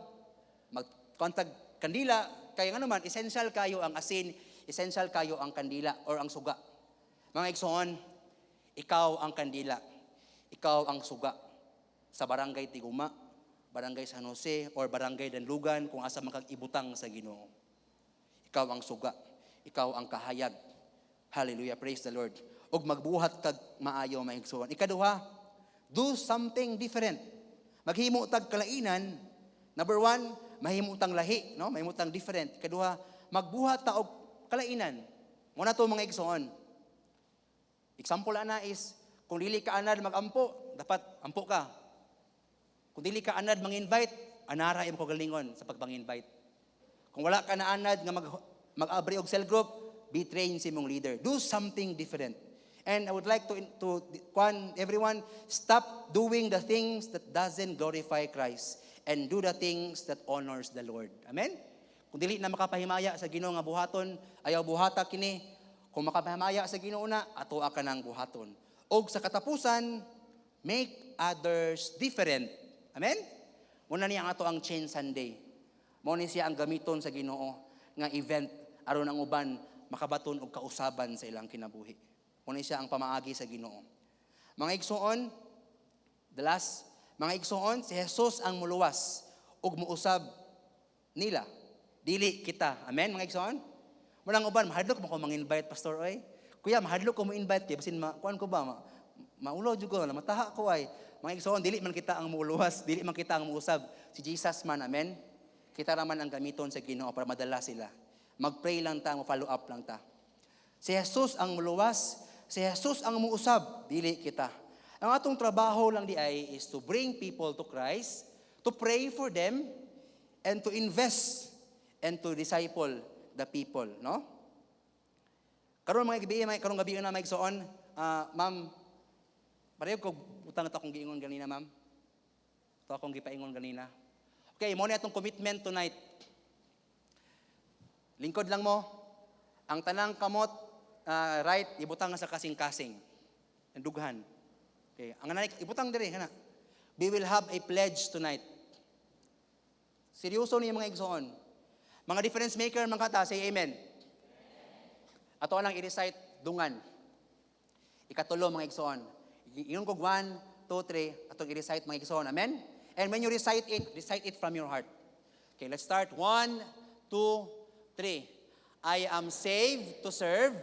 magkontag kandila, kaya nga naman, essential kayo ang asin, essential kayo ang kandila or ang suga. Mga igsoon, ikaw ang kandila, ikaw ang suga sa barangay Tiguma, barangay San Jose, or barangay Danlugan, kung asa makag-ibutang sa Ginoo. Ikaw ang suga, ikaw ang kahayag. Hallelujah, praise the Lord. Og magbuhat kag maayo, mga igsoon. Ikaduha, do something different. Maghimo tag kalainan. Number 1, mahimo tang lahi, no? Mahimo tang different. Ikaduha, magbuhat ta og kalainan. Muna to mga igsoon. Example ana is, kung dili ka anad mag-ampo, dapat ampo ka. Kung dili ka anad mang-invite, anara imong kagalingon sa pag-invite. Kung wala ka na anad nga mag-abri og cell group, be trained si mong leader. Do something different. And I would like to everyone, stop doing the things that doesn't glorify Christ and do the things that honors the Lord. Amen? Kung dili na makapahimaya sa Ginoo nga buhaton, ayaw buhata kini. Kung makapahimaya sa Ginoo na, ato ka nang buhaton. Og sa katapusan, make others different. Amen? Muna niya ang ato ang Change Sunday. Muna siya ang gamiton sa Ginoo nga event aron ang uban makabaton og kausaban sa ilang kinabuhi. Muna siya ang pamaagi sa Ginoo. Mga igsoon, the last, mga igsoon, si Jesus ang muluwas ug muusab nila. Dili kita. Amen, mga igsoon? Munang uban, mahadlok mo ko mang-invite, Pastor, oy. Kuya, mahadlok ko mo-invite, kaya basin, kuhan ko ba, maulo dyan ko, mataha ko ay. Mga igsoon, dili man kita ang muluwas, dili man kita ang muusab. Si Jesus man, amen? Kita raman ang gamiton sa Ginoo para madala sila. Mag-pray lang ta, follow up lang ta. Si Jesus ang muluwas, si Jesus ang muusab, dili kita. Ang atong trabaho lang di ay is to bring people to Christ, to pray for them, and to invest and to disciple the people, no? Karon mga gabi, karong gabi na may igsoon, ma'am, pareho ko utang ito akong giingon ganina, ma'am. Ito akong gipaingon ganina. Okay, mo na itong commitment tonight. Lingkod lang mo, ang tanang kamot, right, ibutang sa kasing-kasing. Ang dughan. Okay, ang nanay, ibutang dire, hana. We will have a pledge tonight. Seryoso niya mga igsoon. Mga difference maker, mga kata, say amen. Ato lang i-recite dungan. Ikatulo mga igsoon. Iyon ko 1, 2, 3, atong i-recite mga igsoon. Amen? And when you recite it from your heart. Okay, let's start. 1, 2, 3. I am saved to serve,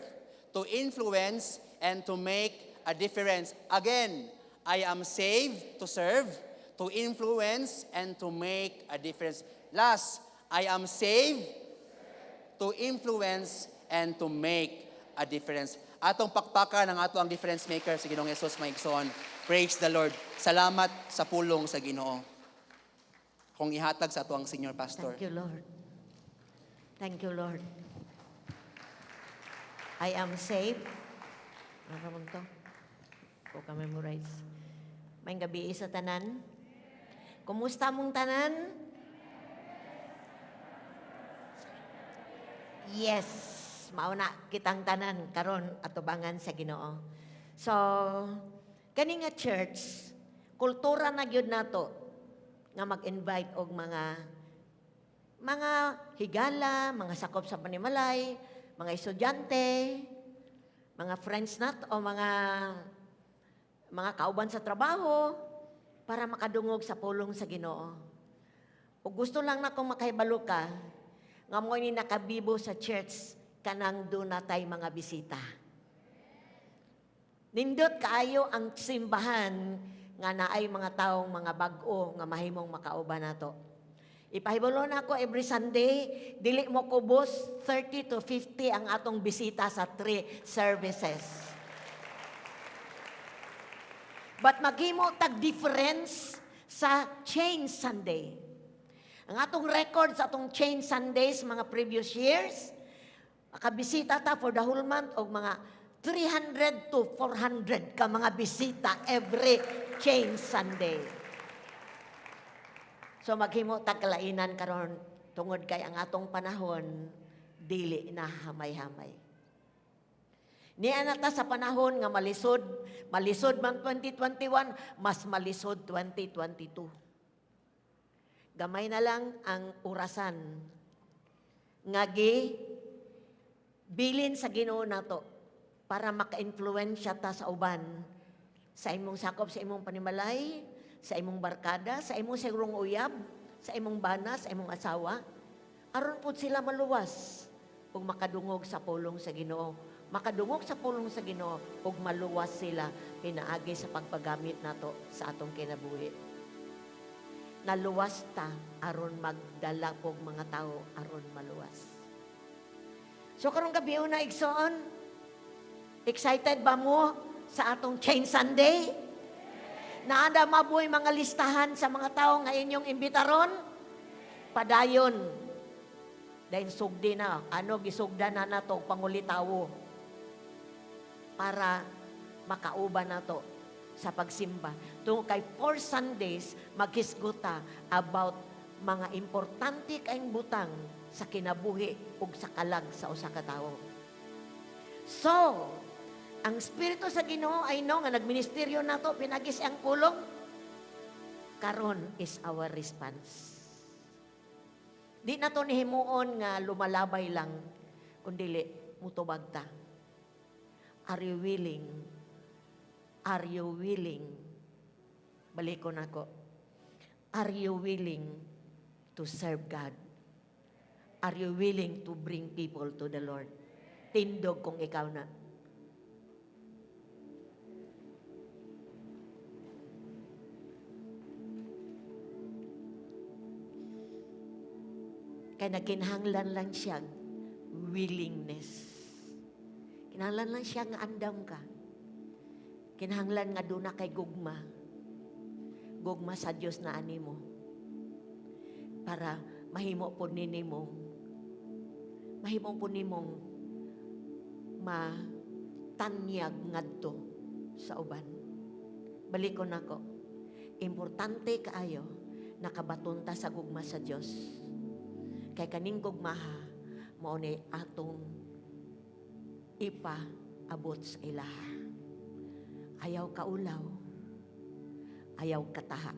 to influence, and to make a difference. Again, I am saved to serve, to influence, and to make a difference. Last, I am saved to influence and to make a difference. Atong pakpakan ang ato ang difference maker sa Ginoong Hesus mga igsoon. Praise the Lord. Salamat sa pulong sa Ginoo. Kung ihatag sa ato ang senior pastor. Thank you, Lord. Thank you, Lord. I am saved. Ano naman to? Ko ka memorize. May gabi sa tanan. Kumusta mong tanan? Yes, mauna kitang tanan karon atubangan sa Ginoo. So, kani nga church, kultura na gyud nato nga mag-invite og mga higala, mga sakop sa panimalay, mga estudyante, mga friends nat o mga kauban sa trabaho para makadungog sa pulong sa Ginoo. Ug gusto lang na kung makahibalo ka nga mo ni nakabibo sa church kanang doon natay mga bisita. Nindot kaayo ang simbahan nga naay mga taong mga bag-o nga mahimong makauban nato. Ipahibalo na ako every Sunday, dili mo kubos 30 to 50 ang atong bisita sa 3 services. But maghimo tag difference sa Change Sunday. Ang atong record sa atong Change Sundays mga previous years, makabisita ta for the whole month og mga 300 to 400 ka mga bisita every Change Sunday. So maghimo tag kalainan karon tungod kay ang atong panahon dili na hamay-hamay. Niya na ta sa panahon nga malisod man 2021, mas malisod 2022. Gamay na lang ang orasan. Ngagi, bilin sa Ginoo nato para maka-influensya ta sa uban. Sa imong sakop, sa imong panimalay, sa imong barkada, sa imong sigurong uyab, sa imong bana, sa imong asawa. Aron po sila maluwas ug makadungog sa pulong sa Ginoo. Makadungog sa pulong sa Ginoo ug maluwas sila pinaagi sa pagpagamit nato sa atong kinabuhi. Naluwas ta aron magdala pog mga tao aron maluwas. So karong gabi una igsoon, excited ba mo sa atong Change Sunday? Naanda mabuhay mga listahan sa mga tao nga inyong imbitaron? Padayon. Dahil sugdi na, gisugda na nato pangulitawo para makauban nato sa pagsimba. Tungo kay 4 Sundays, maghisguta about mga importante kaing butang sa kinabuhi ug sa kalag sa usa ka tawo. So, ang Espiritu sa Ginoo ay nga nagministeryo nato pinagi siyang pulong. Karon is our response. Di na to nihimuon nga lumalabay lang, kundili mutubag ta. Are you willing? Are you willing? Balikon ako. Are you willing to serve God? Are you willing to bring people to the Lord? Tindog kung ikaw na. Kaya nakinahanglan lang siya willingness. Kinahanglan lang siya nga andam ka. Kinahanglan nga doon na kay gugma. Gugma sa Diyos na animo. Para mahimo po ninimong matanyag ngadto sa uban. Balikon ako. Importante kaayo nakabatunta sa gugma sa Diyos. Kay kaning gugmaha mao ni atong ipaabot sa ilaha. Ayaw kaulaw, ayaw kataha.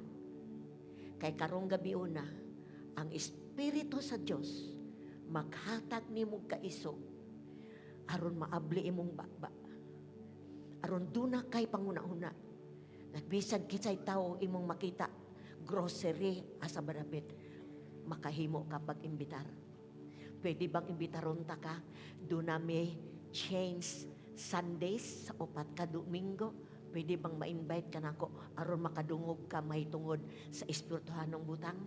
Kay karong gabi una, ang Espiritu sa Diyos maghatag nimo kaisog aron maabli imong bakba. Aron duna kay panguna-una. Nagbisan kisay tao imong makita grocery asa barabit. Makahimo ka pag-imbitar. Pwede bang imbitaron ta ka? Doon may Change Sundays sa 4 ka Domingo. Pwede bang ma-invite ka nako aron makadungog ka mahitungod sa espirituhanong butang?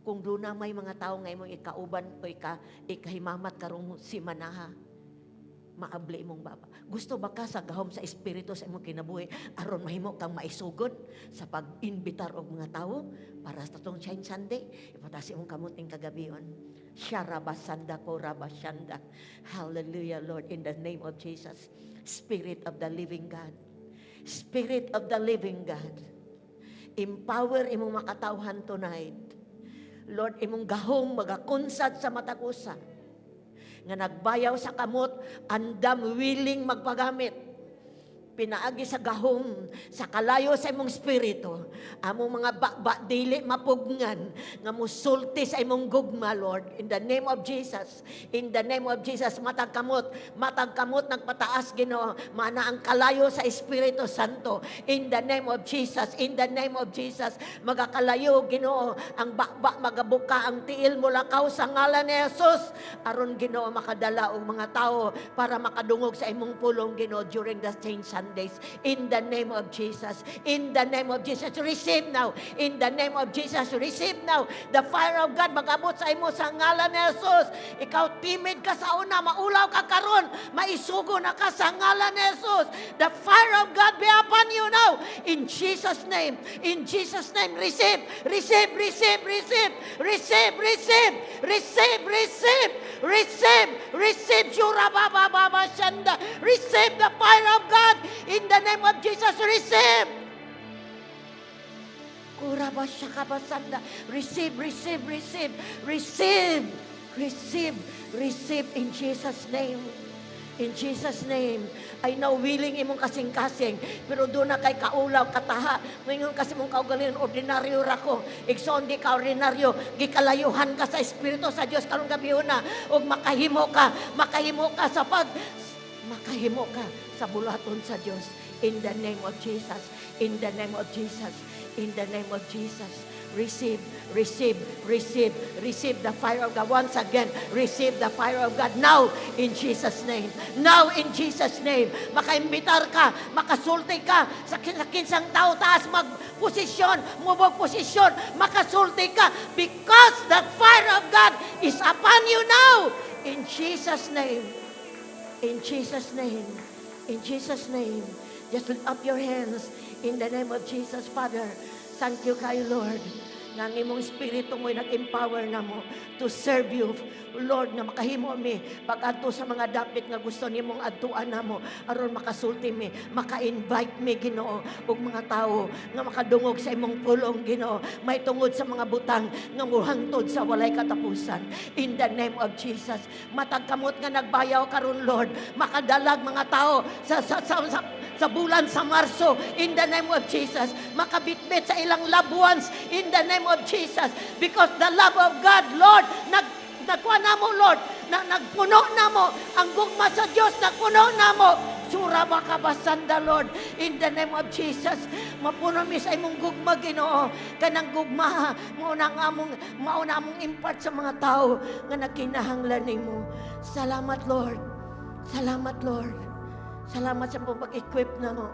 Kung doon may mga tao nga imong ikauban o ikahimamat karong simanaha, maabli imong baba. Gusto ba ka sa gahom sa espiritu sa imong kinabuhi aron mahimo kang maisugod sa pag-inbitar og mga tao para sa tong Change Sunday? Ipatas imong kamuting kagabion. Sharabasanda ko rabashanda. Hallelujah, Lord, in the name of Jesus. Spirit of the living God. Spirit of the living God. Empower imong makatawhan tonight. Lord, imong gahom magakunsad sa matagusa nga nagbayaw sa kamot, andam willing magpagamit. Pinaagi sa gahom, sa kalayo sa imong spirito, among mga bakba dili mapugngan, nga musulti sa imong gugma, Lord. In the name of Jesus, in the name of Jesus, matagkamot nagpataas, Ginoo, mana ang kalayo sa Espiritu Santo. In the name of Jesus, in the name of Jesus, magakalayo, Ginoo, ang bakba magabuka, ang tiil mulakaw sa ngalan ni Jesus, aron, Ginoo, makadala og mga tao para makadungog sa imong pulong, Ginoo, during the Change Sundays. In the name of Jesus. In the name of Jesus. Receive now. In the name of Jesus. Receive now. The fire of God mag-abot sa imo sa ngalan ni Jesus. Ikaw timid ka sa una, maulaw ka karon, maisugo na ka sa ngalan ni Jesus. The fire of God be upon you now. In Jesus' name. In Jesus' name. Receive. Receive. Receive. Receive. Receive. Receive. Receive. Receive. Receive. Receive. Receive the fire of God. In the name of Jesus, receive. Receive, receive, receive, receive, receive, receive in Jesus' name. In Jesus' name, I know willing imong kasing-kasing, pero doon na kay kaulaw, kataha, ngayon kasi mong kaugalingon, ordinaryo rako, igsoon di ka ordinaryo, gikalayuhan ka sa Espiritu sa Diyos karong gabi na, ug makahimo ka sa bulaton sa Diyos. In the name of Jesus, in the name of Jesus, in the name of Jesus. Receive, receive, receive, receive the fire of God. Once again, receive the fire of God now in Jesus' name. Now in Jesus' name. Makaimbitar ka, makasulti ka sa kinsang tao, taas magposisyon, mubog posisyon, makasulti ka because the fire of God is upon you now in Jesus' name. In Jesus' name. In Jesus' name. Just lift up your hands in the name of Jesus, Father. Thank you kayo, Lord. Nga ang imong espiritu mo'y nag-empower na mo to serve you, Lord, na makahimo mi pag-adto sa mga dapit nga gusto nimong adtuan na mo aron makasulti mi, maka-invite mi, Ginoo, ug mga tao nga makadungog sa imong pulong, Ginoo, may tungod sa mga butang nga muhangtod sa walay katapusan. In the name of Jesus, matag kamot nga nagbayaw karon, Lord, makadalag mga tao sa bulan sa Marso, in the name of Jesus, makabitbit sa ilang loved ones, in the name of Jesus, because the love of God, Lord, nagkuha na mo, Lord, nagpuno na mo, ang gugma sa Diyos, nagpuno na mo, sura baka basanda, Lord, in the name of Jesus, mapuno mi sa imong gugma, Ginoo, kanang gugma, mauna among impart sa mga tao, nga nagkinahanglan nimo. Salamat, Lord, salamat, Lord. Salamat sa pag-equip na mo.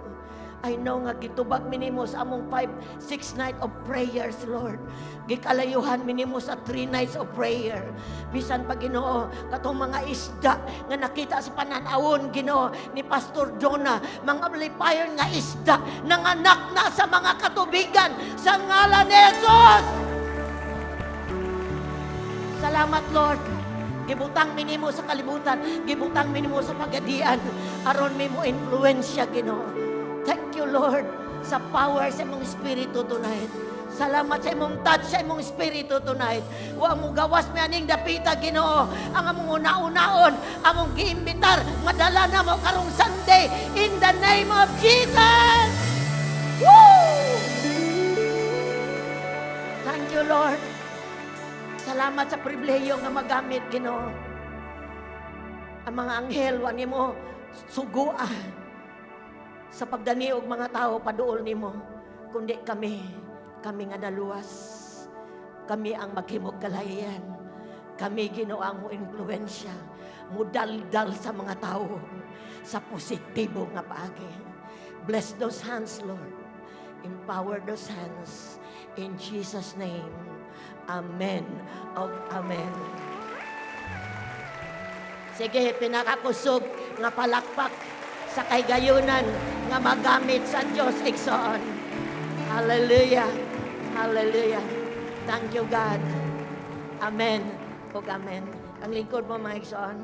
I know nga gitubag minimo sa among 5-6 night of prayers, Lord. Gikalayuhan minimo sa 3 nights of prayer. Bisan pa, Ginoo, katong mga isda nga nakita sa pananawon, Ginoo, ni Pastor Jonah, mga lipayon nga isda nanganak na sa mga katubigan sa ngalan ni Jesus. Salamat, Lord. Gibutang minimo sa kalibutan, gibutang minimo sa pagadian, aron mimo influensya, Ginoo. Thank you, Lord, sa power sa imong Espiritu tonight. Salamat sa imong touch sa imong Espiritu tonight. Wa mo gawas mi aning dapita, Ginoo, ang among una-unaon, among giimbitar, madala na mo karong Sunday in the name of Jesus. Woo! Thank you, Lord. Salamat sa pribilehiyo nga magamit, Ginoo. Ang mga anghel, wa nimo suguan sa pagdani og mga tao paduol nimo, kundi kami nga naluwas. Kami ang maghimog kalayan. Kami, Ginoo, ang mo influensya, mo daldal sa mga tao sa positibo nga paagi. Bless those hands, Lord. Empower those hands. In Jesus' name. Amen. Oh, amen. Sige, pinakakusog nga palakpak sa kaygayunan nga magamit sa Diyos igsoon. Hallelujah. Hallelujah. Thank you, God. Amen. O amen. Ang lingkod mo, mga igsoon.